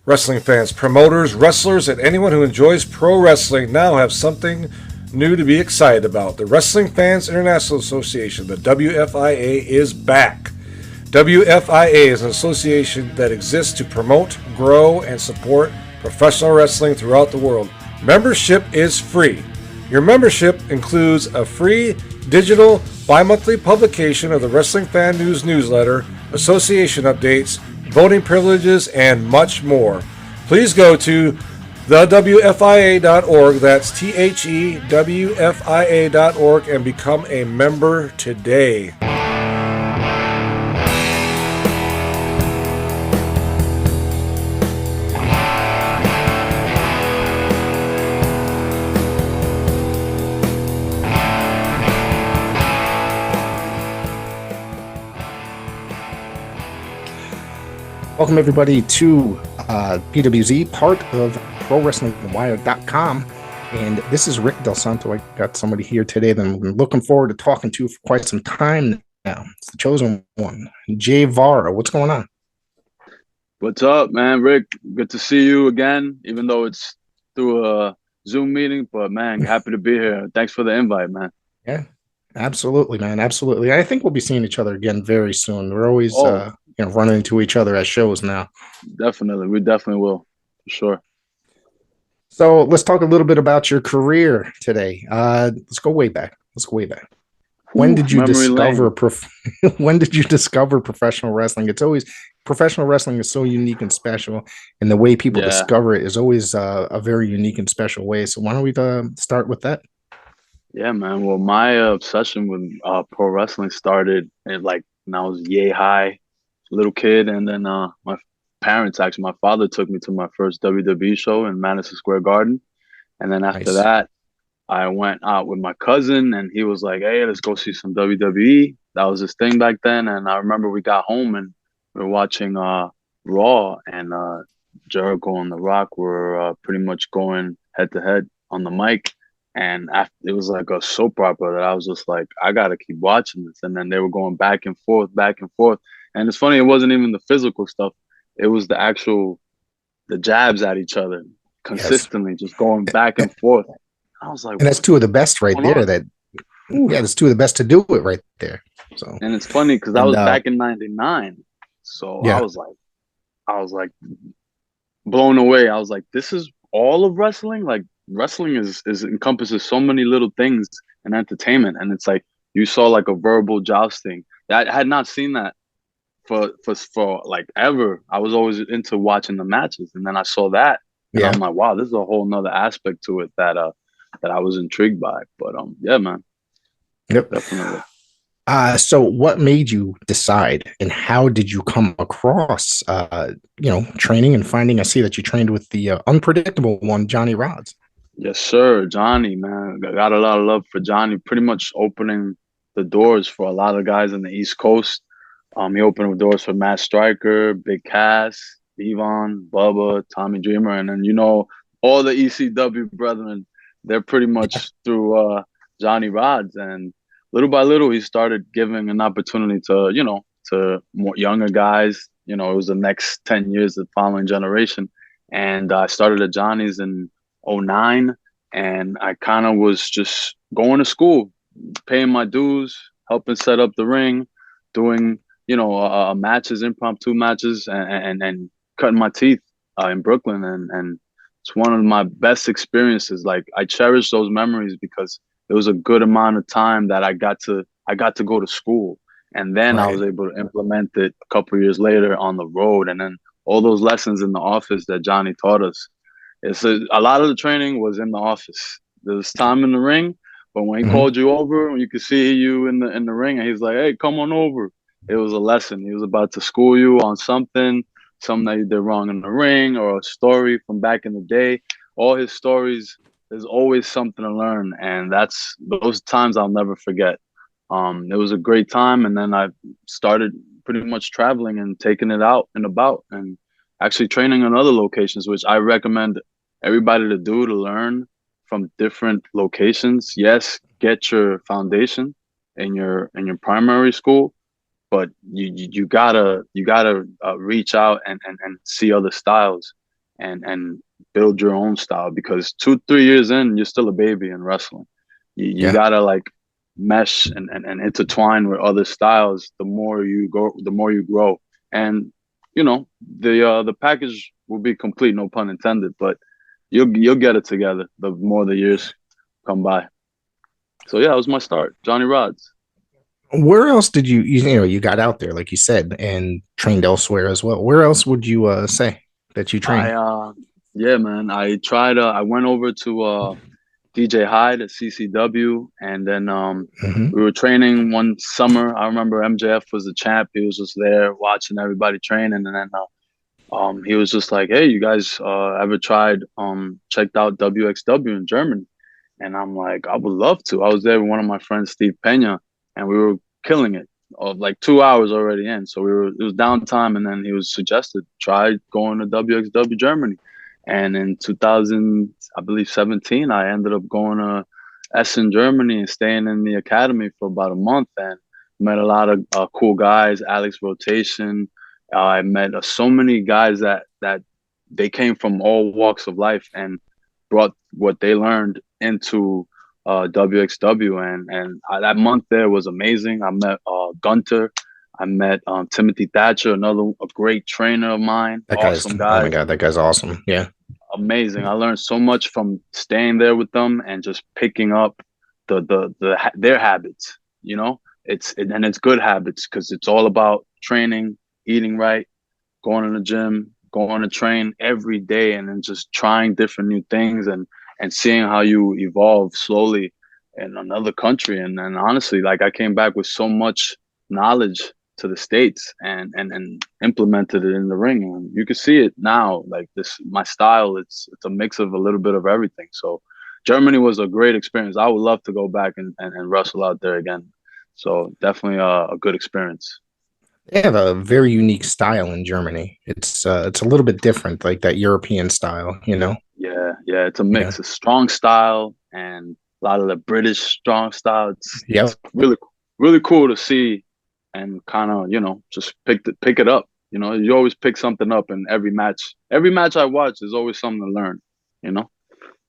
Wrestling fans, promoters, wrestlers, and anyone who enjoys pro wrestling now have something new to be excited about. The Wrestling Fans International Association, the WFIA, is back. WFIA is an association that exists to promote, grow, and support professional wrestling throughout the world. Membership is free. Your membership includes a free digital bi-monthly publication of the Wrestling Fan News newsletter, association updates, voting privileges, and much more. Please go to thewfia.org, that's thewfia.org, and become a member today. Welcome, everybody, to PWZ, part of ProWrestlingWire.com. And this is Rick Del Santo. I got somebody here today that I'm looking forward to talking to for quite some time now. It's the chosen one, Jay Vara. What's going on? What's up, man? Rick, good to see you again, even though it's through a Zoom meeting. But, man, happy to be here. Thanks for the invite, man. Yeah, absolutely, man. Absolutely. I think we'll be seeing each other again very soon. We're always running into each other at shows now. Definitely. We definitely will, for sure. So let's talk a little bit about your career today. Let's go way back. When did you discover when did you discover professional wrestling? It's always professional wrestling is so unique and special, and the way people discover it is always a very unique and special way. So why don't we start with that? Yeah, man. Well, my obsession with pro wrestling started when I was yay high, little kid, and then my parents, actually, my father took me to my first WWE show in Madison Square Garden, and then after that, I went out with my cousin, and he was like, "Hey, let's go see some WWE." That was his thing back then, and I remember we got home and we were watching Raw, and Jericho and The Rock were pretty much going head to head on the mic. And after, it was like a soap opera that I was just like, I got to keep watching this. And then they were going back and forth, back and forth. And it's funny, it wasn't even the physical stuff. It was the jabs at each other consistently, just going back and forth. I was like, and that's two of the best right there. That's two of the best to do it right there. So, and it's funny because I was back in '99. So I was like blown away. I was like, this is all of wrestling? Like, wrestling is encompasses so many little things in entertainment, and it's like you saw like a verbal jousting. I had not seen that for like ever. I was always into watching the matches, and then I saw that, and I'm like, wow, this is a whole nother aspect to it that I was intrigued by. But yeah, man. Yep, definitely. So what made you decide, and how did you come across training and finding? I see that you trained with the unpredictable one, Johnny Rodz. Yes, sir. Johnny, man. I got a lot of love for Johnny, pretty much opening the doors for a lot of guys in the East Coast. He opened the doors for Matt Striker, Big Cass, Devon, Bubba, Tommy Dreamer, and then, all the ECW brethren, they're pretty much through Johnny Rodz. And little by little, he started giving an opportunity to more younger guys. It was the next 10 years, the following generation. And I started at Johnny's in '09, and I kind of was just going to school, paying my dues, helping set up the ring, doing matches, impromptu matches, and cutting my teeth in Brooklyn, and it's one of my best experiences. Like, I cherish those memories because it was a good amount of time that I got to go to school, and then I was able to implement it a couple of years later on the road, and then all those lessons in the office that Johnny taught us. A lot of the training was in the office. There was time in the ring, but when he called you over, when you could see you in the ring, and he's like, "Hey, come on over." It was a lesson. He was about to school you on something that you did wrong in the ring, or a story from back in the day. All his stories, there's always something to learn, and those times I'll never forget. It was a great time, and then I started pretty much traveling and taking it out and about, and actually training in other locations, which I recommend everybody to do, to learn from different locations. Yes, get your foundation in your primary school, but you gotta reach out and see other styles. and build your own style, because 2-3 years in, you're still a baby in wrestling. You gotta like mesh and intertwine with other styles. The more you go, the more you grow. And the package will be complete, no pun intended, but you'll get it together the more the years come by. So yeah, that was my start. Johnny Rodz. Where else did you got out there, like you said, and trained elsewhere as well? Where else would you say that you trained? Yeah, man. I tried. I went over to DJ Hyde at CCW, and then we were training one summer. I remember MJF was the champ. He was just there watching everybody train, and then he was just like, "Hey, you guys ever tried checked out WXW in Germany?" And I'm like, "I would love to." I was there with one of my friends, Steve Pena, and we were killing it. Of like 2 hours already in, so it was downtime, and then he was suggested try going to WXW Germany. And in 2000, I believe 17, I ended up going to Essen, Germany, and staying in the academy for about a month, and met a lot of cool guys. Alex Rotation. I met so many guys that they came from all walks of life and brought what they learned into WXW, and that month there was amazing. I met Gunter. I met Timothy Thatcher, a great trainer of mine. That guy's awesome guy. Oh my god, that guy's awesome. Yeah, amazing. I learned so much from staying there with them and just picking up their habits. It's good habits, because it's all about training, eating right, going to the gym, going to train every day, and then just trying different new things and seeing how you evolve slowly in another country. And honestly, like, I came back with so much knowledge to the States and implemented it in the ring. And you can see it now, like my style, it's a mix of a little bit of everything. So Germany was a great experience. I would love to go back and wrestle out there again. So definitely a good experience. They have a very unique style in Germany. It's a little bit different, like that European style, Yeah, it's a mix. Yeah. A strong style and a lot of the British strong style. It's really, really cool to see, and kind of, just pick it up. You always pick something up in every match. Every match I watch, there's always something to learn.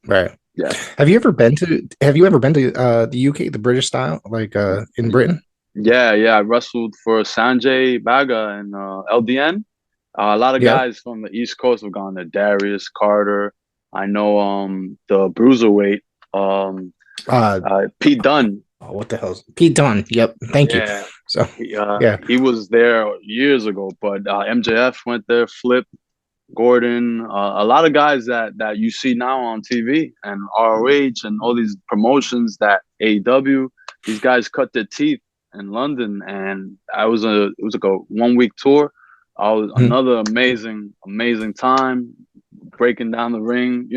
Right. Yeah. Have you ever been to the UK, the British style, like in Britain? Yeah. I wrestled for Sanjay Baga and LDN. A lot of guys from the East Coast have gone there. Darius Carter. I know the bruiserweight, Pete Dunne. Oh, what the hell? Pete Dunne. Yep. Thank you. So he was there years ago, but MJF went there. Flip, Gordon, a lot of guys that you see now on TV and ROH and all these promotions, that AEW, these guys cut their teeth in London, and it was like a 1-week tour. I was another amazing time, breaking down the ring,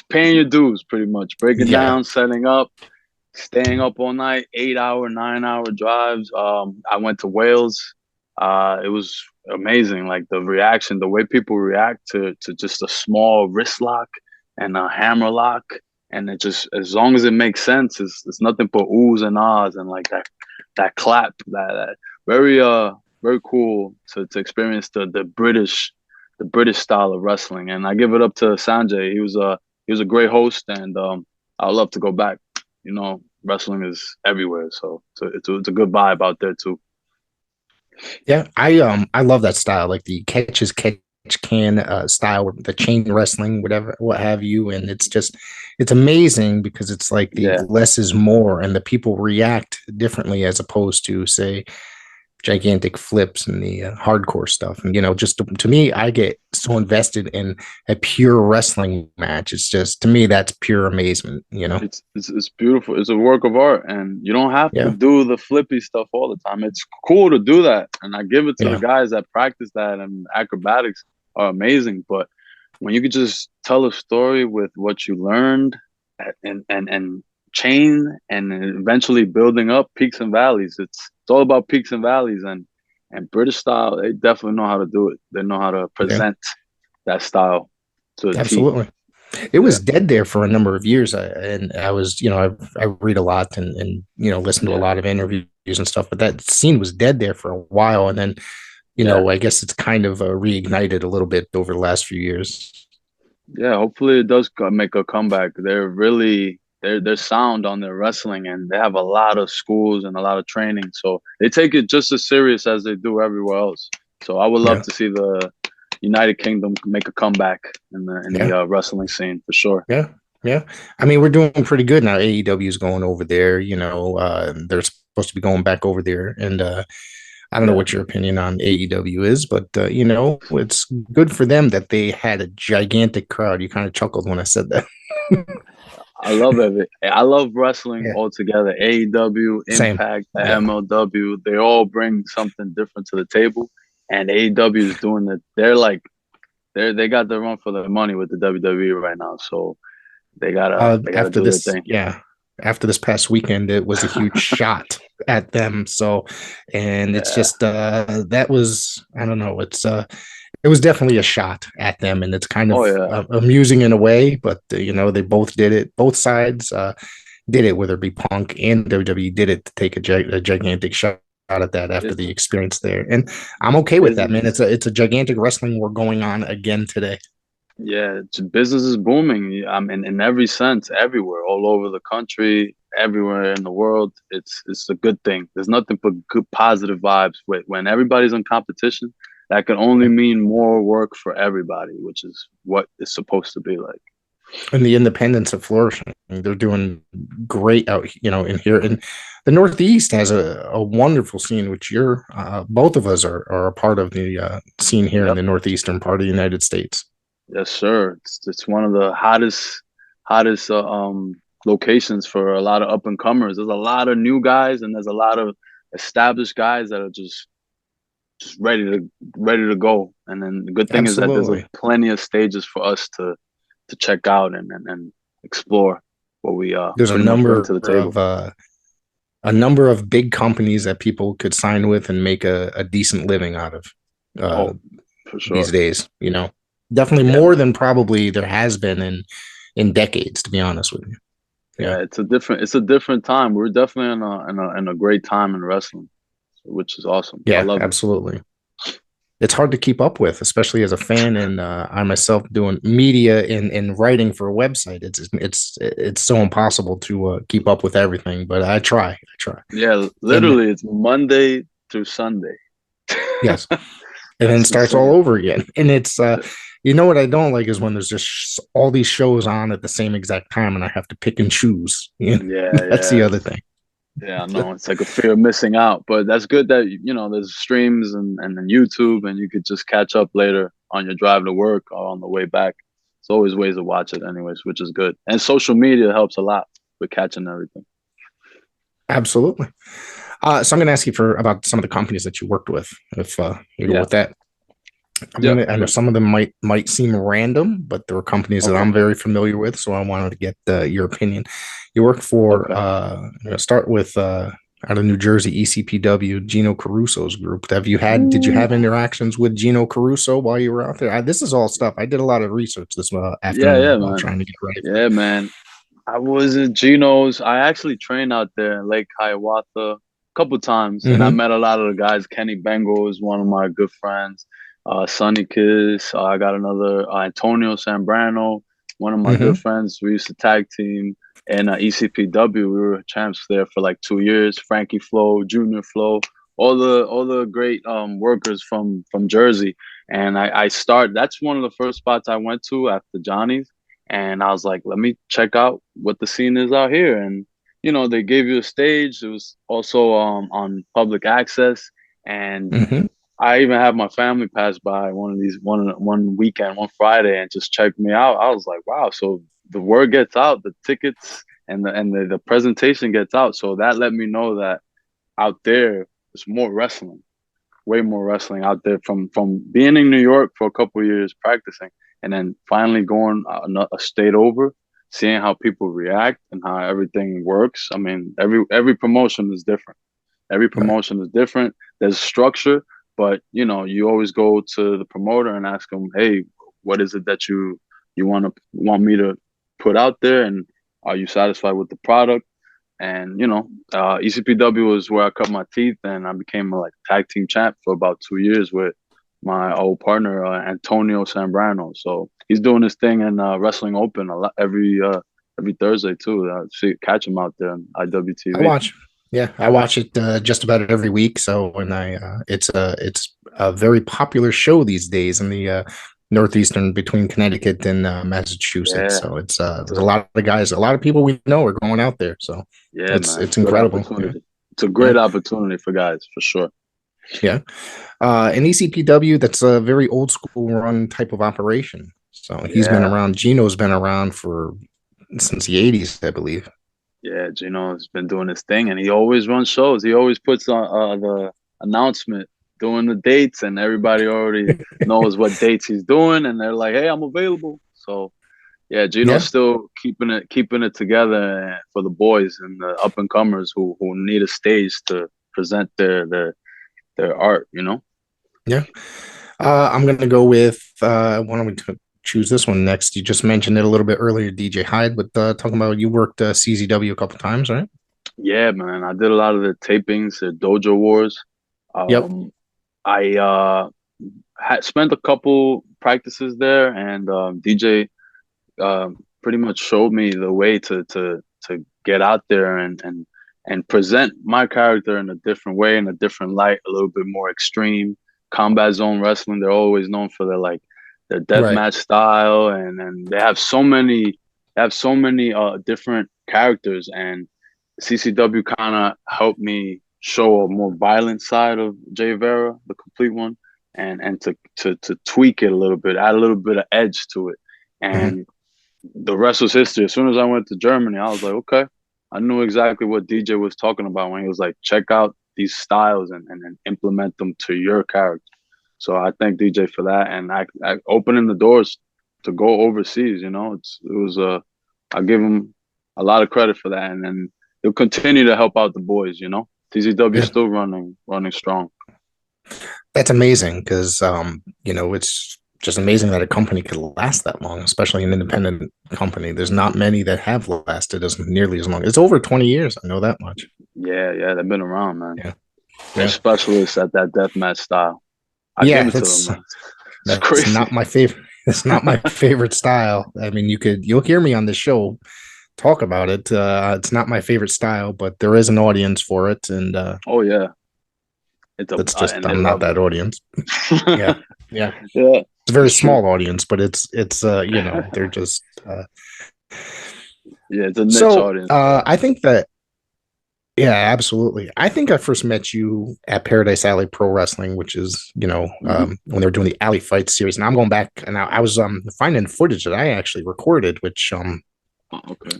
paying your dues pretty much, breaking down, setting up, staying up all night, 8-hour, 9-hour drives. I went to Wales. It was amazing, like the reaction, the way people react to just a small wrist lock and a hammer lock, and it just, as long as it makes sense, it's nothing but oohs and ahs, and like that clap, that very cool to experience the British style of wrestling. And I give it up to Sanjay. He was a great host, and I'd love to go back. Wrestling is everywhere, so it's a good vibe out there too. Yeah, I love that style, like the catch can style, the chain wrestling, whatever, what have you. And it's amazing, because it's like the less is more, and the people react differently, as opposed to, say, gigantic flips and the hardcore stuff. And just to me, I get so invested in a pure wrestling match. It's just, to me, that's pure amazement. It's beautiful. It's a work of art, and you don't have to do the flippy stuff all the time. It's cool to do that, and I give it to the guys that practice that, and acrobatics are amazing. But when you could just tell a story with what you learned and chain, and eventually building up peaks and valleys, it's all about peaks and valleys. And British style, they definitely know how to do it. They know how to present that style to a absolutely team. It was dead there for a number of years, and I was, I read a lot and listen to a lot of interviews and stuff, but that scene was dead there for a while. And then Yeah. I guess it's kind of reignited a little bit over the last few years. Yeah, hopefully it does make a comeback. They're sound on their wrestling, and they have a lot of schools and a lot of training. So they take it just as serious as they do everywhere else. So I would love Yeah, to see the United Kingdom make a comeback in yeah, the wrestling scene for sure. yeah, yeah. I mean, we're doing pretty good now. AEW is going over there. They're supposed to be going back over there, and I don't know Yeah, what your opinion on AEW is, but it's good for them that they had a gigantic crowd. You kind of chuckled when I said that. I love it. I love wrestling Yeah, altogether. AEW, same. Impact, the Yeah, MLW, they all bring something different to the table. And AEW is doing it. They're like they got the run for their money with the WWE right now. So they gotta after do their this, thing. yeah, after this past weekend, it was a huge shot at them. So, and it's Yeah. just that was, I don't know, it was definitely a shot at them, and it's kind Oh of yeah. amusing in a way. But they both did it. Both sides did it, whether it be Punk and WWE did it to take a gigantic shot at that after It, the experience there, and I'm okay with that, man. business. It's a gigantic wrestling war going on again today. Yeah, business is booming. I mean, in every sense, everywhere, all over the country, everywhere in the world. It's a good thing. There's nothing but good positive vibes. When everybody's in competition, that can only mean more work for everybody, which is what it's supposed to be like. And the independents are flourishing. They're doing great out, in here. And the Northeast has a wonderful scene, which you're both of us are a part of the scene here in Yep. the northeastern part of the United States. Yes, sir. It's one of the hottest locations for a lot of up and comers. There's a lot of new guys, and there's a lot of established guys that are just ready to go. And then the good thing is that there's a Absolutely. plenty of stages for us to check out and explore what we There's pretty much bring to the table. a number of big companies that people could sign with and make a decent living out of uh, Oh, for these sure. days. Definitely Yeah, more man. than probably there has been in decades, to be honest with you. Yeah. Yeah, it's a different time. We're definitely in a great time in wrestling, which is awesome. I Yeah, love it. absolutely. It's hard to keep up with, especially as a fan. And I myself doing media and writing for a website. It's so impossible to keep up with everything. But I try. I try. Yeah, And literally, it's Monday through Sunday. yes, and then it It's starts all insane. over again. And it's what I don't like is when there's just all these shows on at the same exact time, and I have to pick and choose. Yeah, That's the yeah, other thing. yeah. No, it's like a fear of missing out, but that's good that there's streams and then YouTube, and you could just catch up later on your drive to work or on the way back. It's always ways to watch it, anyways, which is good. And social media helps a lot with catching everything. Absolutely. So I'm going to ask you about some of the companies that you worked with, if you go Yeah. with that. Yep. I know Sure. some of them might seem random, but there were companies that Okay. I'm very familiar with, so I wanted to get your opinion. You work for Okay. I'm going to start with out of New Jersey, ECPW, Gino Caruso's group. Did you Ooh. have interactions with Gino Caruso while you were out there? This is all stuff. I did a lot of research this Yeah, yeah, afternoon while man. trying to get ready for Yeah, man. I was at Geno's. I actually trained out there in Lake Hiawatha a couple times, and I it. met a lot of the guys. Kenny Bengal is one of my good friends. Sonny Kiss. I got another Antonio Sambrano, one of my good Hmm. friends. We used to tag team in ECPW. We were champs there for like 2 years. Frankie Flo, Junior Flo, all the great workers from Jersey. And I start. That's one of the first spots I went to after Johnny's, and I was like, let me check out what the scene is out here. And they gave you a stage. It was also on public access, and Hmm. I even had my family pass by one weekend, one Friday, and just check me out. I was like, wow. So the word gets out, the tickets and the presentation gets out. So that let me know that out there there's more wrestling, way more wrestling out there from being in New York for a couple of years practicing, and then finally going a state over, seeing how people react and how everything works. I mean, every promotion is different. Every Right. promotion is different. There's structure, but you always go to the promoter and ask them, "Hey, what is it that you want me to put out there, and are you satisfied with the product?" And ECPW is where I cut my teeth, and I became a tag team champ for about 2 years with my old partner Antonio Zambrano. So he's doing this thing in Wrestling Open a lot every Thursday too. Catch him out there on IWTV. I watch it just about every week. So it's a very popular show these days in the northeastern between Connecticut and Massachusetts. Yeah. So it's there's a lot of guys, a lot of people we know are going out there. So yeah, it's incredible. Yeah. It's a great opportunity for guys, for sure. Yeah. In ECPW, that's a very old school run type of operation. So he's been around. Gino's been around since the 80s, I believe. Yeah, Gino's been doing his thing, and he always runs shows. He always puts on the announcement doing the dates, and everybody already knows what dates he's doing, and they're like, "Hey, I'm available." So, yeah, Gino's still keeping it together for the boys and the up and comers who need a stage to present their art. Yeah. I'm gonna go with why don't we choose this one next? You just mentioned it a little bit earlier, DJ Hyde, with talking about you worked CZW a couple times, right? Yeah, man. I did a lot of the tapings, the Dojo Wars. Yep. I had spent a couple practices there, and DJ pretty much showed me the way to get out there and present my character in a different way, in a different light, a little bit more extreme. Combat zone wrestling, they're always known for their deathmatch style, and they have so many different characters, and CCW kind of helped me show a more violent side of Jay Vara, the complete one, and to tweak it a little bit, add a little bit of edge to it. And the rest was history. As soon as I went to Germany, I was like, okay, I knew exactly what DJ was talking about when he was like, check out these styles and implement them to your character. So I thank DJ for that, and I opening the doors to go overseas. I give him a lot of credit for that, and then he'll continue to help out the boys. TZW is still running strong. That's amazing because it's just amazing that a company could last that long, especially an independent company. There's not many that have lasted nearly as long. It's over 20 years. I know that much. Yeah, they've been around, man. Yeah. They're specialists at that deathmatch style. That's not my favorite. It's not my favorite style. I mean, you'll hear me on this show talk about it. It's not my favorite style, but there is an audience for it, and oh yeah, I'm not that audience. yeah. It's a very small audience, but it's they're just it's a niche audience. I think that. Yeah, absolutely. I think I first met you at Paradise Alley Pro Wrestling, which is, when they were doing the Alley Fight series. And I'm going back, and I was finding footage that I actually recorded, which okay.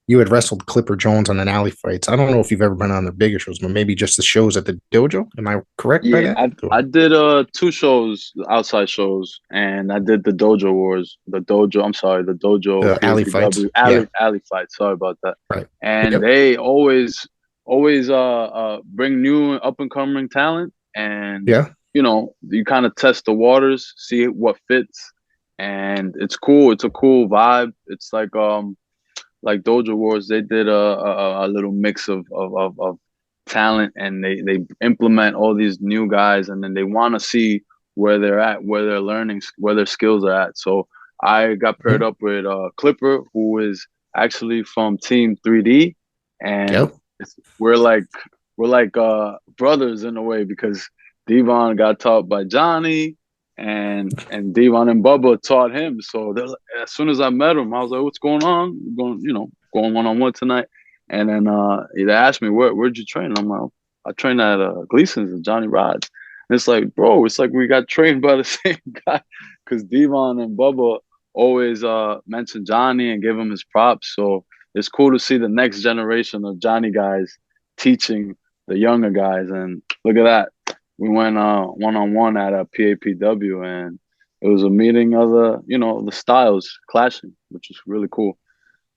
You had wrestled Clipper Jones on an Alley Fights. I don't know if you've ever been on their bigger shows, but maybe just the shows at the dojo. Am I correct? Yeah, by that? I did 2 shows, outside shows, and I did the Dojo Wars. The Dojo Alley Fights. Alley Fights. Sorry about that. Right. And they always bring new up and coming talent, and you kind of test the waters, see what fits, and it's cool. It's a cool vibe. It's like Dojo Wars. They did a little mix of talent, and they implement all these new guys, and then they want to see where they're at, where they're learning, where their skills are at. So I got paired up with Clipper, who is actually from Team 3D, and we're like brothers in a way, because Devon got taught by Johnny, and Devon and Bubba taught him. So as soon as I met him, I was like, "What's going on? Going one-on-one tonight?" And then they asked me, "Where'd you train?" And I'm like, "I trained at Gleason's and Johnny Rodz." And it's like, bro, it's like we got trained by the same guy, because Devon and Bubba always mention Johnny and give him his props. So it's cool to see the next generation of Johnny guys teaching the younger guys. And look at that. We went one-on-one at a PAPW, and it was a meeting of the styles clashing, which is really cool.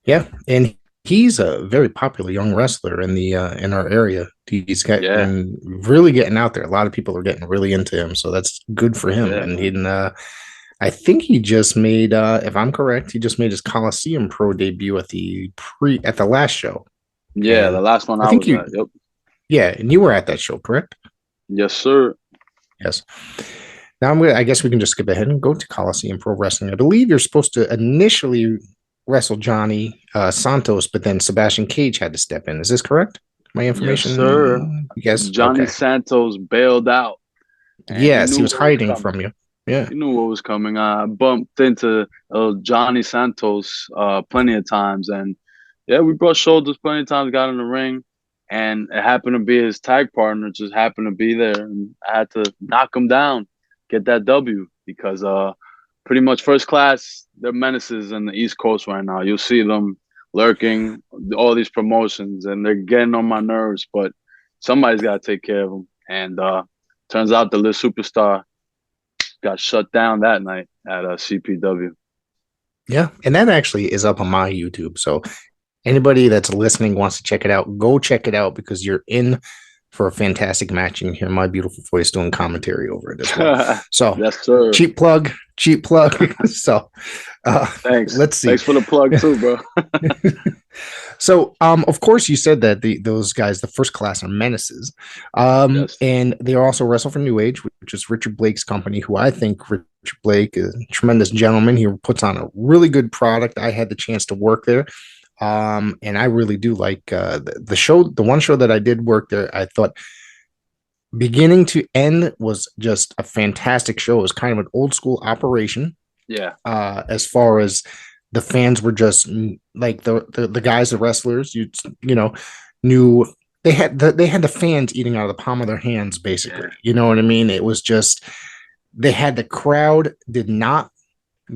Yeah, and he's a very popular young wrestler in our area. He's really getting out there. A lot of people are getting really into him, so that's good for him. And I think he just made, if I'm correct, he just made his Coliseum Pro debut at the last show. Yeah, And the last one I I think was you, at. Yep. yeah, and you were at that show, correct? Yes, sir. Yes. Now I guess we can just skip ahead and go to Coliseum Pro Wrestling. I believe you're supposed to initially wrestle Johnny Santos, but then Sebastian Cage had to step in. Is this correct? My Yes, sir. information? Yes. Johnny Okay. Santos bailed out, and he Yes, he knew was what was hiding coming. from you. Yeah. He knew what was coming. I bumped into Johnny Santos plenty of times, and yeah, we brought shoulders plenty of times. Got in the ring, and it happened to be his tag partner. Just happened to be there, and I had to knock him down, get that W because pretty much first class. They're menaces in the East Coast right now. You'll see them lurking, all these promotions, and they're getting on my nerves. But somebody's got to take care of them, and turns out the little superstar got shut down that night at CPW. Yeah. And that actually is up on my YouTube. So anybody that's listening wants to check it out, go check it out because you're in for a fantastic match. And you hear my beautiful voice doing commentary over it as well. So yes, sir. cheap plug. So thanks. Let's see. Thanks for the plug too, bro. So, of course, you said that those guys, the first class, are menaces, Yes. and they also wrestle for New Age, which is Richard Blake's company. Who I think Richard Blake is a tremendous gentleman. He puts on a really good product. I had the chance to work there, and I really do like the show. The one show that I did work there, I thought beginning to end was just a fantastic show. It was kind of an old school operation. Yeah. As far as the fans were just like the guys, the wrestlers, you know, knew they had the fans eating out of the palm of their hands, basically. Yeah. You know what I mean? It was just they had the crowd did not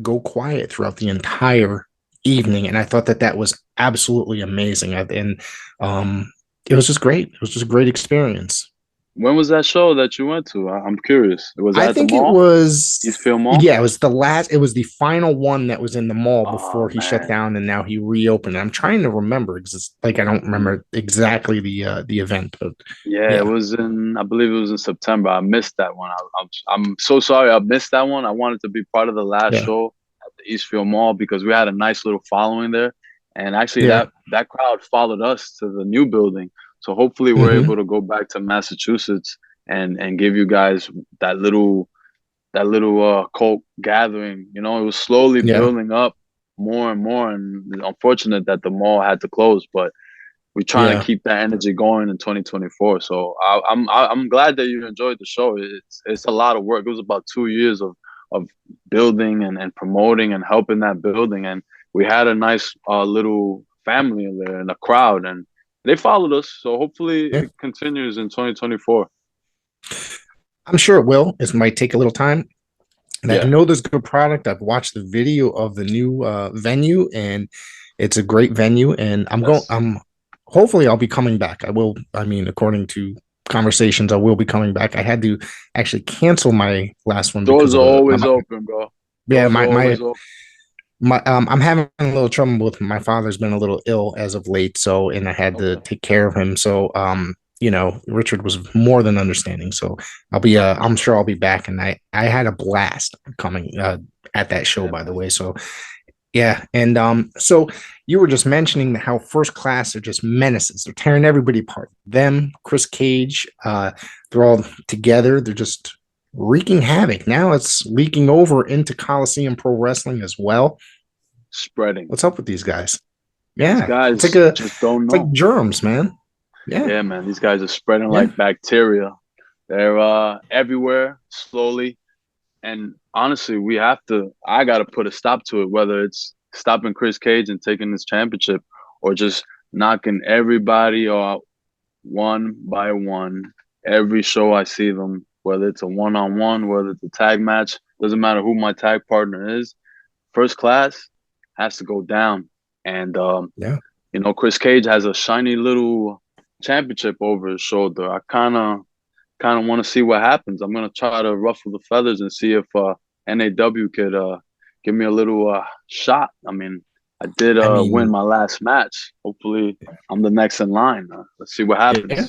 go quiet throughout the entire evening, and I thought that was absolutely amazing. And it was just great. It was just a great experience. When was that show that you went to? I'm curious. Was that I think it was Eastfield Mall? Yeah, it was the final one that was in the mall before he shut down, and now he reopened. I'm trying to remember because it's like I don't remember exactly the event, but yeah, it was I believe it was in September. I missed that one. I'm so sorry I missed that one. I wanted to be part of the last show at the Eastfield Mall because we had a nice little following there, and actually that crowd followed us to the new building. So hopefully we're able to go back to Massachusetts and give you guys that little cult gathering. You know, it was slowly building up more and more, and it's unfortunate that the mall had to close, but we're trying to keep that energy going in 2024. So I'm glad that you enjoyed the show. It's a lot of work. It was about 2 years of building and promoting and helping that building, and we had a nice little family in there and a crowd, and they followed us, so hopefully it continues in 2024. I'm sure it will. It might take a little time. And I know there's good product. I've watched the video of the new venue, and it's a great venue. And hopefully I'll be coming back. I will. I mean, according to conversations, I will be coming back. I had to actually cancel my last one. Doors are always open, bro. Yeah, I'm having a little trouble with my father's been a little ill as of late, so and I had to take care of him. So you know, Richard was more than understanding. So I'll be I'm sure I'll be back, and I had a blast coming at that show, by the way. So yeah, and so you were just mentioning how first class are just menaces. They're tearing everybody apart. Them, Chris Cage, they're all together. They're just wreaking havoc. Now it's leaking over into Coliseum Pro Wrestling as well. Spreading. What's up with these guys? Yeah, these guys just don't know. It's like germs, man. Yeah, man. These guys are spreading like bacteria. They're everywhere, slowly. And honestly, I got to put a stop to it, whether it's stopping Chris Cage and taking this championship or just knocking everybody out one by one. Every show I see them, whether it's a one-on-one, whether it's a tag match, doesn't matter who my tag partner is. First class has to go down. And, you know, Chris Cage has a shiny little championship over his shoulder. I kind of want to see what happens. I'm going to try to ruffle the feathers and see if NAW could give me a little shot. I mean, I did win my last match. Hopefully I'm the next in line. Let's see what happens. Yeah.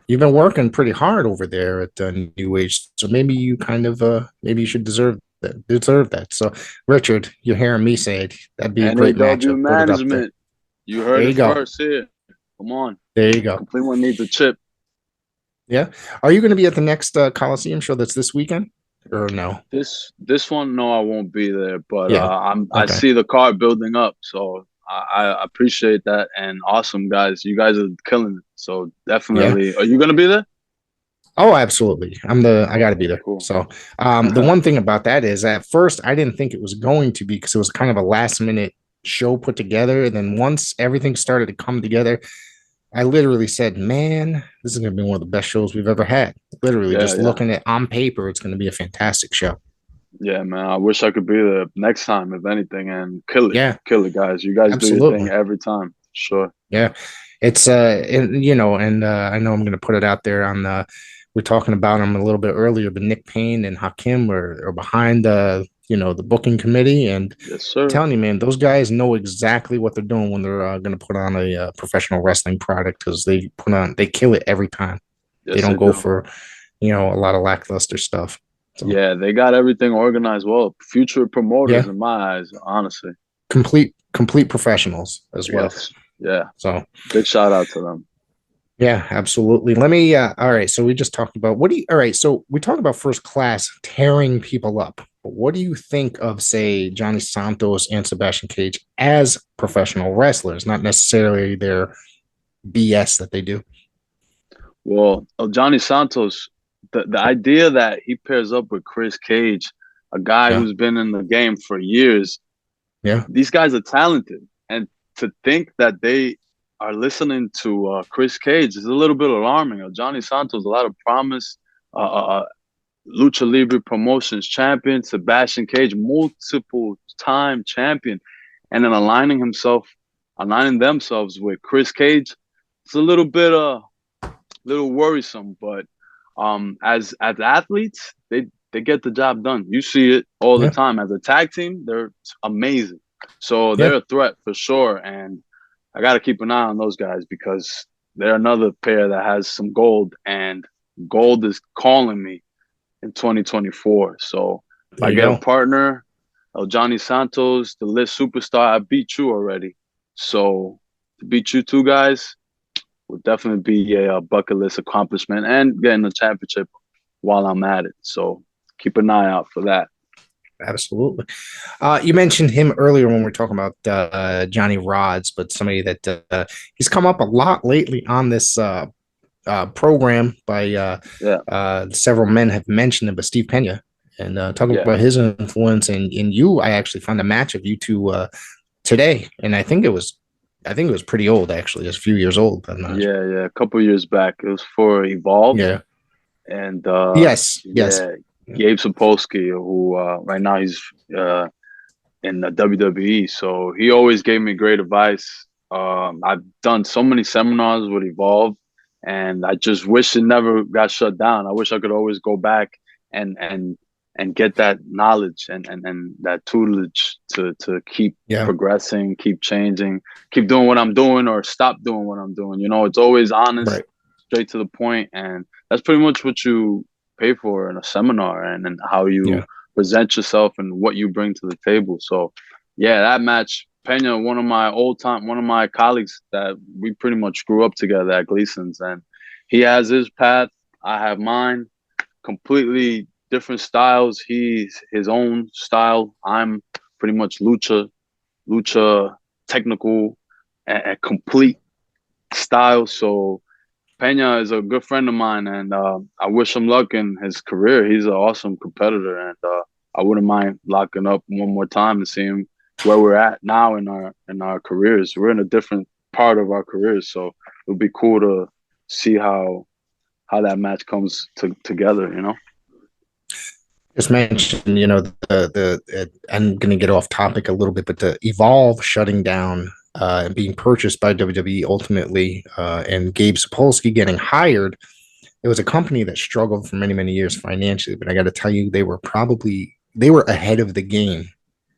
You've been working pretty hard over there at New Age, so maybe you kind of maybe you should deserve that. So, Richard, you're hearing me say it. That'd be a great matchup. Management. You heard it first here. Come on. There you go. Complete One needs a chip. Yeah. Are you going to be at the next Coliseum show that's this weekend or no? This one, no, I won't be there, but Yeah. I Okay. see the card building up, so I appreciate that. And awesome, guys, you guys are killing it. So definitely, are you gonna be there? Oh, absolutely. I got to be there. Cool. So, the one thing about that is at first I didn't think it was going to be because it was kind of a last minute show put together. And then once everything started to come together, I literally said, man, this is going to be one of the best shows we've ever had. Literally just looking at on paper, it's going to be a fantastic show. Yeah, man. I wish I could be there next time, if anything, and kill it. Yeah. Kill it, guys. You guys do your thing every time. Sure. Yeah. It's, and, you know, and I know I'm going to put it out there on we're talking about them a little bit earlier, but Nick Payne and Hakim are behind the booking committee. And yes, sir. I'm telling you, man, those guys know exactly what they're doing when they're going to put on a professional wrestling product because they kill it every time. Yes, they don't go for, a lot of lackluster stuff. So, yeah, they got everything organized well. Future promoters in my eyes, honestly. Complete professionals as well. Yeah. So big shout out to them. Yeah, absolutely. Let me, all right. So we just talked about all right. So we talked about First Class tearing people up. But what do you think of, say, Johnny Santos and Sebastian Cage as professional wrestlers, not necessarily their BS that they do? Well, Johnny Santos, the idea that he pairs up with Chris Cage, a guy who's been in the game for years. Yeah. These guys are talented. And to think that they are listening to Chris Cage is a little bit alarming. Johnny Santos, a lot of promise. Lucha Libre Promotions champion, Sebastian Cage, multiple time champion, and then aligning themselves with Chris Cage. It's a little bit little worrisome, but as athletes, they get the job done. You see it all the time. As a tag team, they're amazing. So they're a threat for sure, and I got to keep an eye on those guys because they're another pair that has some gold, and gold is calling me in 2024. So if I get a partner, Johnny Santos, the list superstar, I beat you already. So to beat you two guys would definitely be a bucket list accomplishment and getting the championship while I'm at it. So keep an eye out for that. Absolutely. You mentioned him earlier when we were talking about Johnny Rodz, but somebody that he's come up a lot lately on this program by several men have mentioned him, but Steve Pena and talking about his influence. And you, I actually found a match of you two today, and I think it was pretty old actually, just a few years old. A couple years back. It was for Evolve. Yeah, and yes. Gabe Sapolsky, who right now he's in the WWE. So he always gave me great advice. I've done so many seminars with Evolve, and I just wish it never got shut down. I wish I could always go back and get that knowledge and that tutelage to keep progressing, keep changing, keep doing what I'm doing or stop doing what I'm doing. It's always honest, straight to the point, and that's pretty much what you pay for in a seminar and how you present yourself and what you bring to the table. So that match, Pena, one of my colleagues that we pretty much grew up together at Gleason's, and he has his path, I have mine, completely different styles. He's his own style. I'm pretty much lucha technical and complete style. So Pena is a good friend of mine, and I wish him luck in his career. He's an awesome competitor, and I wouldn't mind locking up one more time and seeing where we're at now in our careers. We're in a different part of our careers, so it would be cool to see how that match comes together. Just mentioned, the I'm going to get off topic a little bit, but the Evolve shutting down and being purchased by WWE ultimately, and Gabe Sapolsky getting hired. It was a company that struggled for many, many years financially, but I got to tell you, they were ahead of the game,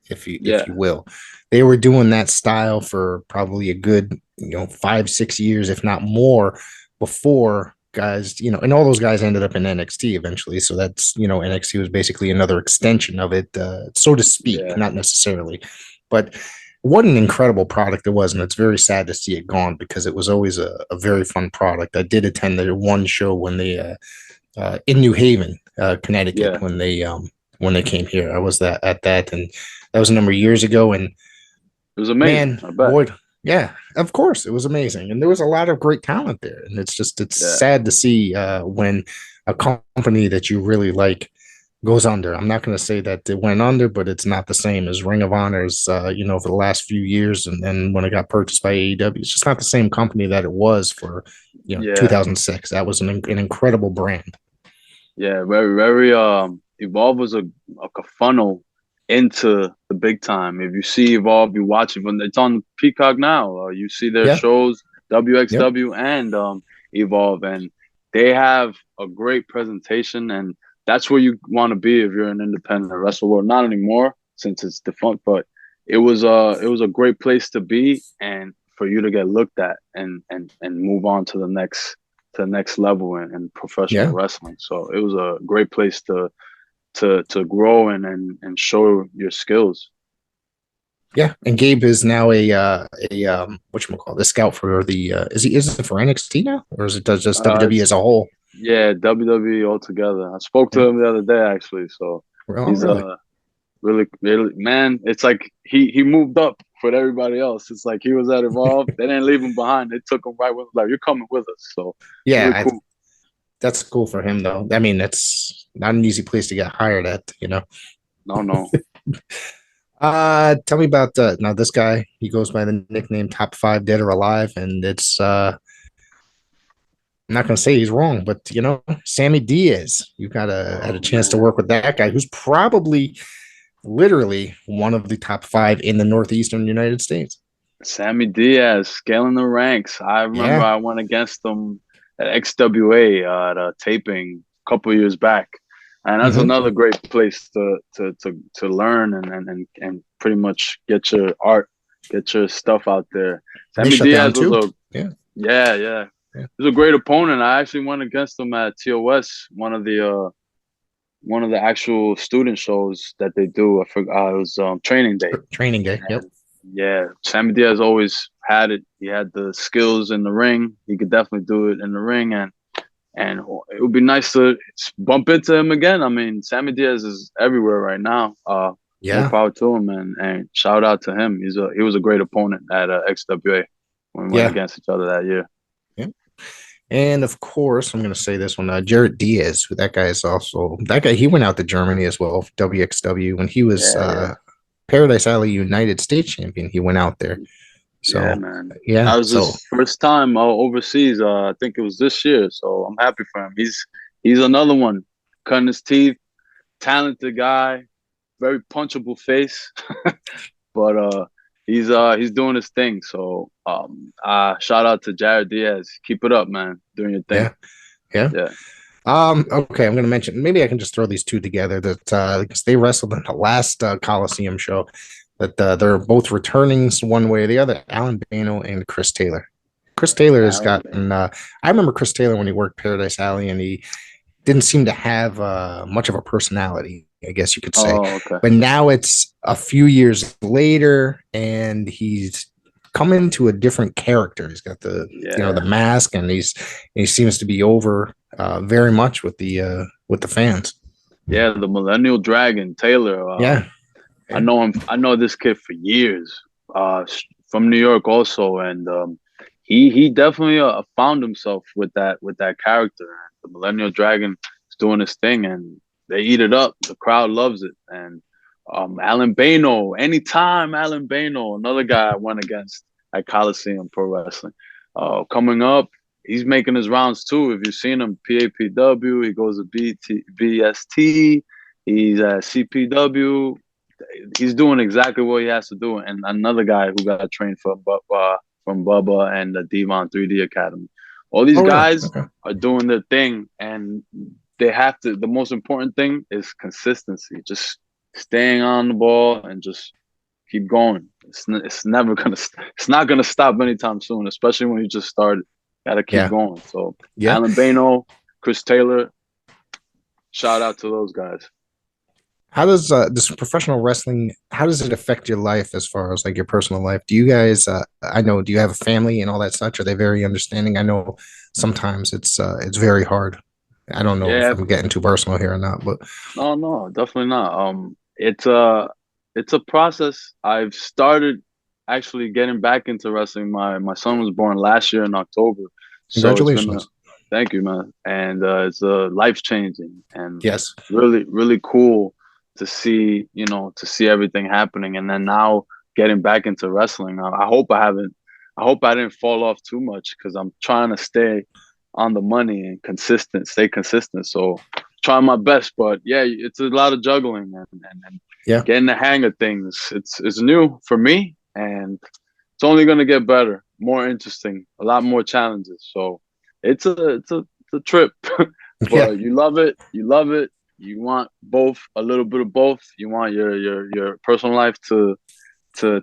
if you will. They were doing that style for probably a good 5-6 years, if not more, before guys, and all those guys ended up in NXT eventually. So that's, NXT was basically another extension of it, so to speak, not necessarily, but what an incredible product it was, and it's very sad to see it gone because it was always a very fun product. I did attend the one show when they in New Haven, Connecticut, Yeah, when they came here. I was at that, and that was a number of years ago. And it was amazing. man, I bet. boy, yeah, of course, it was amazing, and there was a lot of great talent there. And it's Yeah, sad to see when a company that you really like goes under. I'm not going to say that it went under, but it's not the same as Ring of Honor's, for the last few years. And then when it got purchased by AEW, it's just not the same company that it was for, yeah, 2006. That was an incredible brand. yeah. Very, very. Evolve was like a funnel into the big time. If you see Evolve, you watch it when it's on Peacock now. You see their Yeah. shows, Yep. WXW and Evolve, and they have a great presentation, and that's where you want to be if you're an independent wrestler. Well, not anymore since it's defunct, but it was a great place to be, and for you to get looked at and move on to the next level in professional Yeah. wrestling. So it was a great place to grow and show your skills. Yeah. And Gabe is now whatchamacallit, the scout for the, is it for NXT now? Or is it does just WWE It's as a whole? Yeah, WWE altogether. I spoke to Yeah. him the other day actually, so Oh, he's really? really really man. It's like he moved up with everybody else. It's like he was at Evolve. They didn't leave him behind. They took him right with like you're coming with us. So Yeah. really cool. That's cool for him, though. I mean, that's not an easy place to get hired at. No, no. Tell me about now this guy. He goes by the nickname Top Five Dead or Alive, and it's I'm not gonna say he's wrong, but Sammy Diaz. You got had a Oh chance to man. work with that guy, who's probably literally one of the top five in the northeastern United States. Sammy Diaz scaling the ranks. I remember Yeah. I went against him at XWA at a taping a couple years back, and that's Hmm. another great place to learn and pretty much get your art, get your stuff out there. And they Sammy shut down Diaz was too. a Yeah. yeah. Yeah. He was a great opponent. I actually went against him at TOS, one of the actual student shows that they do. I forgot it was training day. Training day. Yep. And yeah, Sammy Diaz always had it. He had the skills in the ring. He could definitely do it in the ring, and it would be nice to bump into him again. I mean, Sammy Diaz is everywhere right now. More Yeah. power to him, and shout out to him. He was a great opponent at XWA when we went Yeah. against each other that year. Yeah. And of course, I'm going to say this one, Jarrett Diaz. That guy is also that guy. He went out to Germany as well, WXW, when he was Yeah. Paradise Alley United States champion. He went out there. So Yeah, man. yeah. That was So his first time overseas. I think it was this year, so I'm happy for him. He's another one, cutting his teeth, talented guy, very punchable face, but he's doing his thing. So shout out to Jared Diaz. Keep it up, man. Doing your thing. yeah. Yeah. Okay, I'm going to mention. Maybe I can just throw these two together. That because they wrestled in the last Coliseum show. That they're both returning one way or the other. Alan Bano and Chris Taylor. Chris Taylor has Alan gotten. I remember Chris Taylor when he worked Paradise Alley, and he didn't seem to have much of a personality, I guess you could say. Oh, okay. But now it's a few years later, and he's come into a different character. He's got the the mask, and he seems to be over very much with the fans. Yeah, the Millennial Dragon Taylor. Yeah. I know him. I know this kid for years. From New York also, and he definitely found himself with that character. The Millennial Dragon is doing his thing, and they eat it up. The crowd loves it. And Alan Bano, anytime Alan Bano, another guy I went against at Coliseum Pro Wrestling, coming up. He's making his rounds too. If you've seen him, PAPW, he goes to BST, he's at CPW. He's doing exactly what he has to do. And another guy who got trained from Bubba and the Devon 3D Academy. All these guys are doing their thing, and they have to. The most important thing is consistency. Just staying on the ball and just keep going. It's never gonna. It's not gonna stop anytime soon, especially when you just started. Got to keep going. So Alan Bano, Chris Taylor, shout out to those guys. How does this professional wrestling? How does it affect your life as far as like your personal life? Do you guys? I know. Do you have a family and all that such? Are they very understanding? I know sometimes it's very hard. I don't know if Yeah, I'm getting too personal here or not, but no, no, definitely not. It's a process. I've started actually getting back into wrestling. My son was born last year in October, so it's been a congratulations. thank you, man. And it's life changing and Yes. really really cool to see to see everything happening. And then now getting back into wrestling. I hope I haven't. I hope I didn't fall off too much because I'm trying to stay on the money and consistent, stay consistent. So trying my best, but yeah, it's a lot of juggling and Yeah. getting the hang of things. It's new for me, and it's only gonna get better, more interesting, a lot more challenges. So it's a trip, Yeah. but you love it. You love it. You want both, a little bit of both. You want your personal life to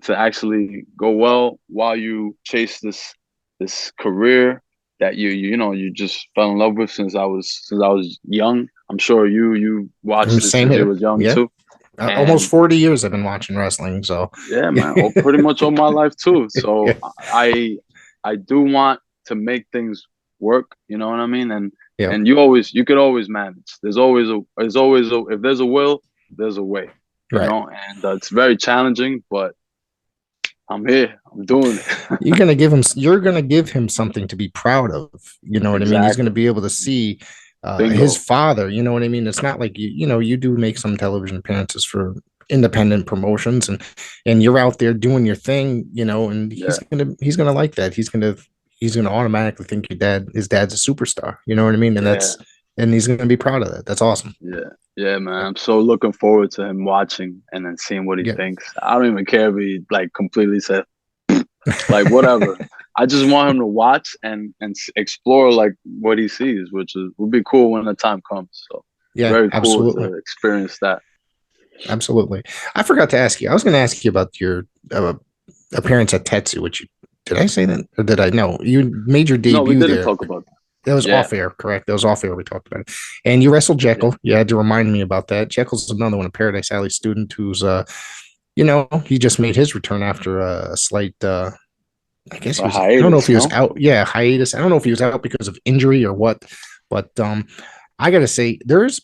actually go well while you chase this career that you just fell in love with since I was young. I'm sure you watched it Same since you here. was young Yeah. too. Almost And 40 years I've been watching wrestling. So yeah, yeah. man, pretty much all my life too. So Yeah. I do want to make things work. You know what I mean? Yeah. And you could always manage. If there's a will, there's a way. You Right. know, and it's very challenging, but I'm here. I'm doing it. You're gonna give him something to be proud of. You know what I mean? He's gonna Exactly. be able to see his Bingo. father. You know what I mean? It's not like you do make some television appearances for independent promotions, and you're out there doing your thing, and Yeah. he's gonna like that. He's gonna automatically think his dad's a superstar. You know what I mean? Yeah. And he's gonna be proud of that. That's awesome. Yeah. Yeah, man. I'm so looking forward to him watching and then seeing what he Yeah. thinks. I don't even care if he like completely said like whatever. I just want him to watch and explore like what he sees, which would be cool when the time comes. So Yeah, very cool absolutely. to experience that. Absolutely. I forgot to ask you. I was going to ask you about your appearance at Tetsu, which did I say that or did I? No, you made your No, we debut didn't there. talk about that. That was Yeah. off air, correct? That was off air. We talked about it. And you wrestled Yeah. Jekyll. You had to remind me about that. Jekyll's another one, a Paradise Alley student who's, he just made his return after a slight, I guess he A was, I don't know if hiatus, he was no? out. Yeah, hiatus. I don't know if he was out because of injury or what, but I got to say, there's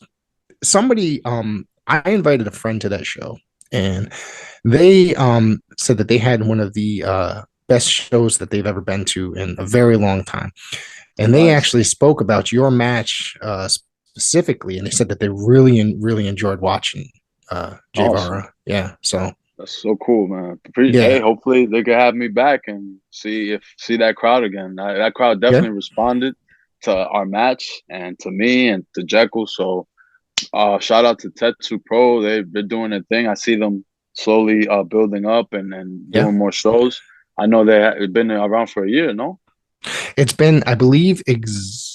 somebody, I invited a friend to that show and they said that they had one of the best shows that they've ever been to in a very long time. And they Nice. actually spoke about your match specifically, and they said that they really enjoyed watching Awesome. Vara. Yeah, so That's so cool, man. yeah, Hey, hopefully they could have me back and see that crowd again. That crowd yeah, definitely responded to our match and to me and to Jekyll. So shout out to Tetsu Pro. They're doing their thing. I see them slowly building up and yeah. doing more shows. I know they've been around for a year, no? It's been, I believe,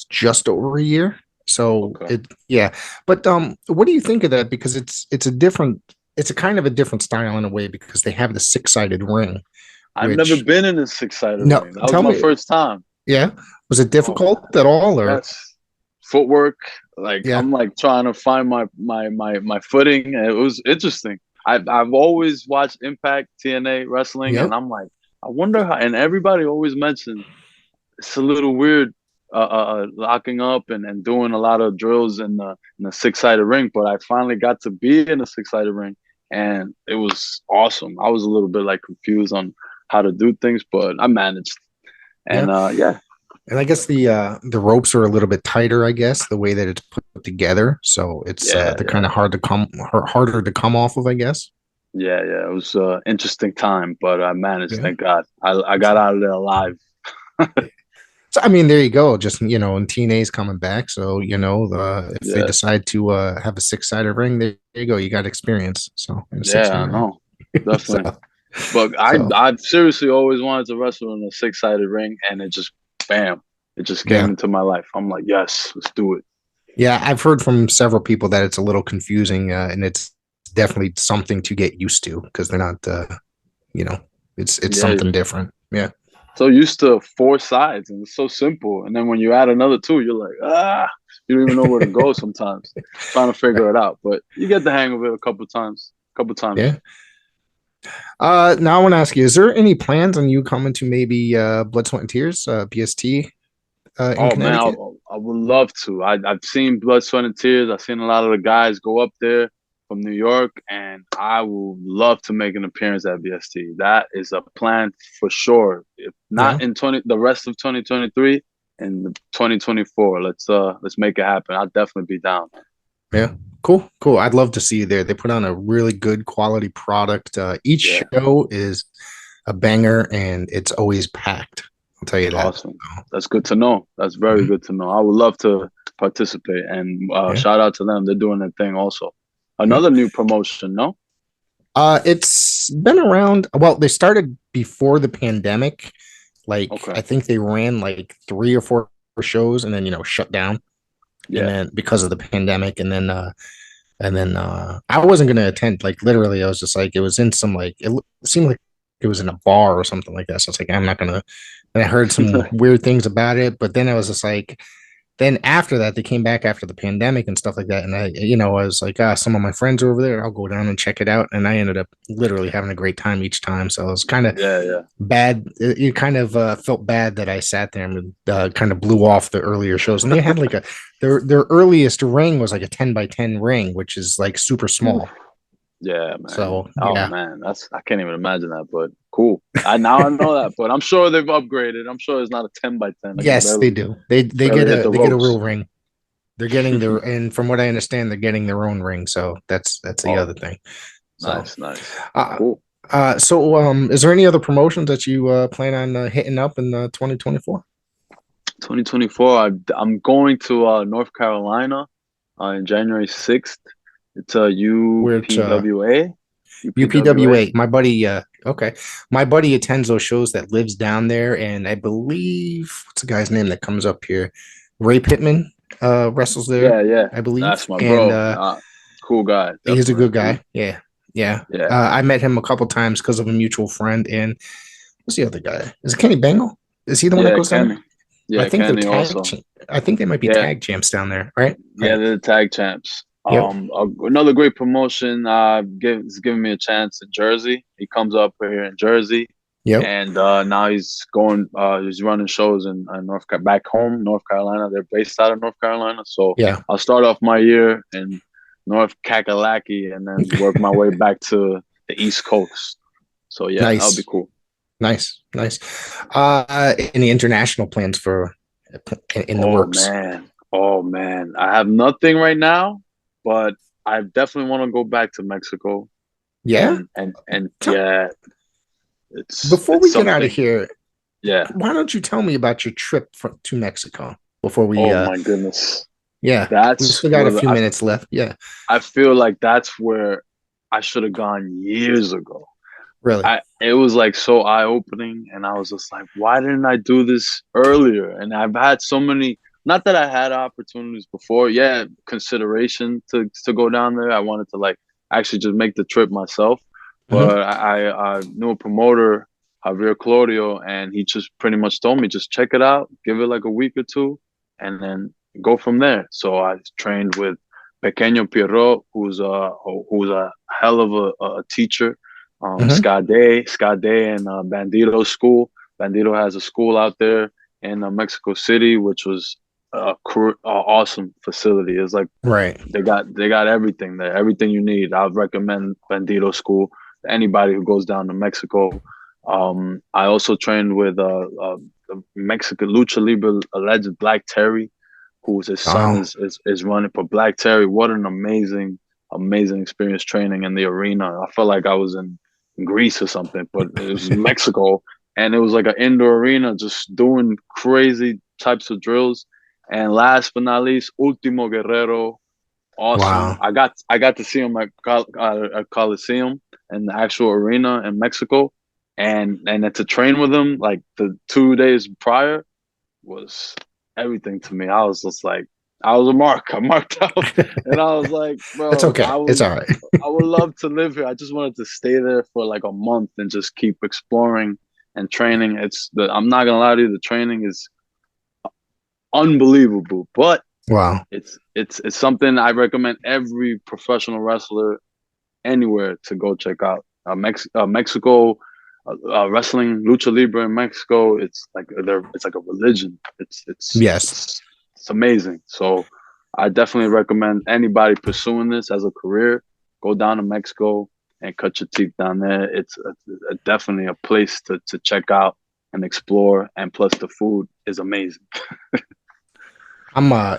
just over a year. So Okay. yeah. But what do you think of that? Because it's a kind of a different style in a way because they have the six-sided ring. I've never Which been in a six-sided no, ring. That was tell my me, first time. yeah, was it Oh difficult man. at all, or Yes. Footwork. Like yeah, I'm like trying to find my footing. It was interesting. I've always watched Impact TNA wrestling, yeah, and I'm like, I wonder how. And everybody always mentions it's a little weird, locking up and doing a lot of drills in the six-sided ring. But I finally got to be in a six-sided ring, and it was awesome. I was a little bit like confused on how to do things, but I managed. yeah. And yeah, And I guess the ropes are a little bit tighter, I guess, the way that it's put together. So it's yeah, they're yeah. kind of harder to come off of, I guess. Yeah, yeah, it was an interesting time, but I managed. Yeah. Thank God, I got out of there alive. So I mean, there you go. Just and TNA's coming back, so if they Yeah, decide to have a six-sided ring, there you go. You got experience. So in a yeah, I six-man ring. know, definitely. So But so I've seriously always wanted to wrestle in a six-sided ring, and it just bam, it just came yeah, into my life. I'm like, yes, let's do it. yeah. I've heard from several people that it's a little confusing, and it's definitely something to get used to because they're not, you know, it's Yeah, something different. Yeah. so used to four sides, and it's so simple, and then when you add another two, you're like, ah. You don't even know where to go sometimes, trying to figure it out. But you get the hang of it a couple times. Yeah. Now I want to ask you: is there any plans on you coming to maybe Blood, Sweat, and Tears, BST, in Oh man, Connecticut? I would love to. I've seen Blood, Sweat, and Tears. I've seen a lot of the guys go up there from New York, and I would love to make an appearance at BST. That is a plan for sure. If Yeah. not in the rest of 2023 and 2024, let's make it happen. I'll definitely be down. Yeah. Cool. Cool. I'd love to see you there. They put on a really good quality product. Each Yeah, show is a banger, and it's always packed. I'll tell you that. awesome. That's good to know. That's very Mhm. good to know. I would love to participate, and Yeah. shout out to them. They're doing their thing also. Yeah. Another new promotion, no? It's been around. Well, they started before the pandemic. Like, Okay. I think they ran like 3 or 4 shows and then, shut down. And Yeah. then because of the pandemic, and then I wasn't gonna attend. Like, literally, I was just like, it was in some, like, it seemed like it was in a bar or something like that. So it's like, I'm not gonna. And I heard some weird things about it, but then I was just like, then after that, they came back after the pandemic and stuff like that. And I was like, some of my friends are over there. I'll go down and check it out. And I ended up literally having a great time each time. So it was kind of Yeah, yeah. bad. It kind of felt bad that I sat there and kind of blew off the earlier shows. And they had like their earliest ring was like a 10 by 10 ring, which is like super small. Yeah, man. So Oh yeah, man, I can't even imagine that, but cool. I know that, but I'm sure they've upgraded. I'm sure it's not a 10 by 10. I can yes, they do. They barely get hit a the they get a real ropes. ring. They're getting their, and from what I understand, they're getting their own ring. So that's the Oh, other thing. So, nice. uh, Cool. is there any other promotions that you plan on hitting up in 2024? 2024. I'm going to North Carolina in January 6th. It's a Which UPWA. UPWA. UPWA? My buddy, okay, my buddy attends those shows that lives down there, and I believe what's the guy's name that comes up here? Ray Pittman wrestles there, Yeah. I believe, That's my and bro. Cool guy. he's a Definitely good cool. guy. Yeah, yeah. Yeah. I met him a couple times because of a mutual friend. And what's the other guy? Is it Kenny Bangle? Is he the one that Yeah, goes down there? Kenny. I Yeah, think they're Kenny tag. also. I think they might be Yeah, tag champs down there, right? yeah, Right. they're the tag champs. Yep. Another great promotion. Is giving me a chance in Jersey. He comes up here in Jersey, Yep. and now he's going. He's running shows in back home, North Carolina. They're based out of North Carolina, so Yeah. I'll start off my year in North Kakalaki, and then work my way back to the East Coast. So yeah, that'll be Nice. cool. Nice. Nice. Any international plans for in the works? Oh man, I have nothing right now, but I definitely want to go back to Mexico. Yeah. And yeah, Before it's we get out of something. here, Yeah. why don't you tell me about your trip to Mexico before we? Oh my goodness, Yeah, we that's still got a where few minutes left. Yeah. I feel like that's where I should have gone years ago. Really. It was like so eye opening, and I was just like, why didn't I do this earlier? And I've had so many. Not that I had opportunities before. Yeah, consideration to go down there. I wanted to like actually just make the trip myself, Mhm. but I knew a promoter, Javier Claudio, and he just pretty much told me just check it out, give it like a week or two, and then go from there. So I trained with Pequeño Pierrot, who's a hell of a teacher. Mhm. Skade and Bandito School. Bandito has a school out there in Mexico City, which was awesome facility. It's like Right. they got everything there, everything you need. I would recommend Bandito School to anybody who goes down to Mexico. I also trained with the Mexican Lucha Libre legend Black Terry, whose his son Wow. is running for Black Terry. What an amazing experience training in the arena. I felt like I was in Greece or something, but it was Mexico, and it was like an indoor arena, just doing crazy types of drills. And last but not least, Ultimo Guerrero, awesome. Wow. I got to see him at Coliseum in the actual arena in Mexico, and to train with him like the 2 days prior was everything to me. I was just like, I was a mark. I marked out, and I was like, That's bro, okay. It's all right. I would love to live here. I just wanted to stay there for like a month and just keep exploring and training. I'm not gonna lie to you, the training is unbelievable, but Wow. It's something I recommend every professional wrestler anywhere to go check out. Mexico, wrestling, lucha libre in Mexico. It's like a religion. Yes. It's amazing. So I definitely recommend anybody pursuing this as a career, go down to Mexico and cut your teeth down there. It's definitely a place to check out and explore. And plus, the food is amazing.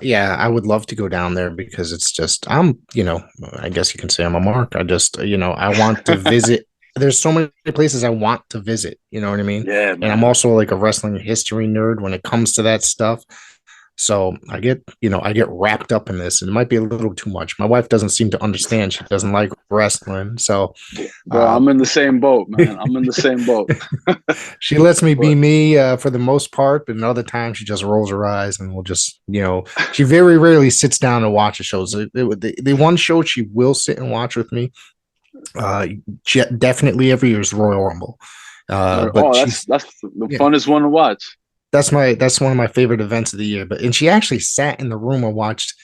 Yeah, I would love to go down there because it's just I guess you can say I'm a mark. I just I want to visit. There's so many places I want to visit, you know what I mean? Yeah, And I'm also like a wrestling history nerd when it comes to that stuff. So I get wrapped up in this, and it might be a little too much. My wife doesn't seem to understand. She doesn't like wrestling. So bro, I'm in the same boat, man. I'm in the same boat. She lets me be me for the most part, but another time she just rolls her eyes and will just, she very rarely sits down and watches shows. The one show she will sit and watch with me, definitely every year is Royal Rumble. But that's the funnest one to watch. That's one of my favorite events of the year. And she actually sat in the room and watched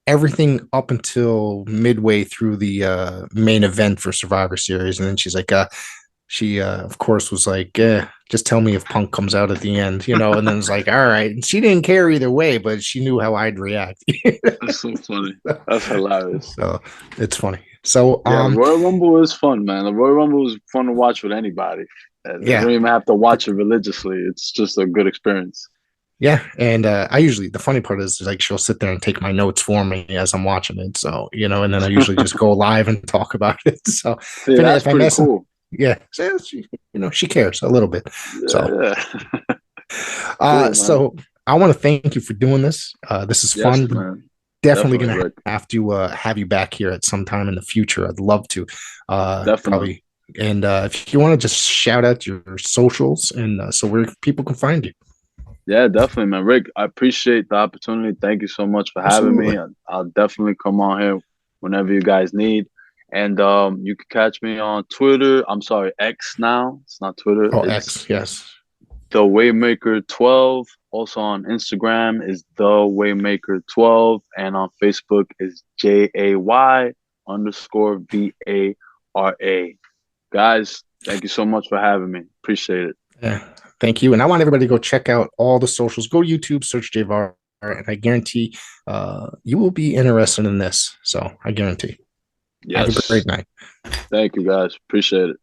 everything up until midway through the main event for Survivor Series, and then she's like, she of course was like, just tell me if Punk comes out at the end, and then it's like, all right. And she didn't care either way, but she knew how I'd react. That's so funny. That's hilarious. So it's funny. So the Royal Rumble is fun, man. The Royal Rumble is fun to watch with anybody. You don't even have to watch it religiously. It's just a good experience. Yeah, and the funny part is like she'll sit there and take my notes for me as I'm watching it. So and then I usually just go live and talk about it. So that's pretty cool. Yeah, so she cares a little bit. So, Cool, so I want to thank you for doing this. This is fun. Man. Definitely gonna have to have you back here at some time in the future. I'd love to. Definitely. Probably. And if you want to just shout out your socials and so where people can find you. Yeah, definitely, man. Rick, I appreciate the opportunity. Thank you so much for having me. I'll definitely come on here whenever you guys need. And you can catch me on Twitter. I'm sorry, X now. It's not Twitter. Oh, X, yes. The Waymaker 12. Also on Instagram is The Waymaker 12. And on Facebook is JAY_VARA. Guys, thank you so much for having me. Appreciate it. Yeah, thank you. And I want everybody to go check out all the socials. Go to YouTube, search J Vara, and I guarantee you will be interested in this. So I guarantee. Yes. Have a great night. Thank you, guys. Appreciate it.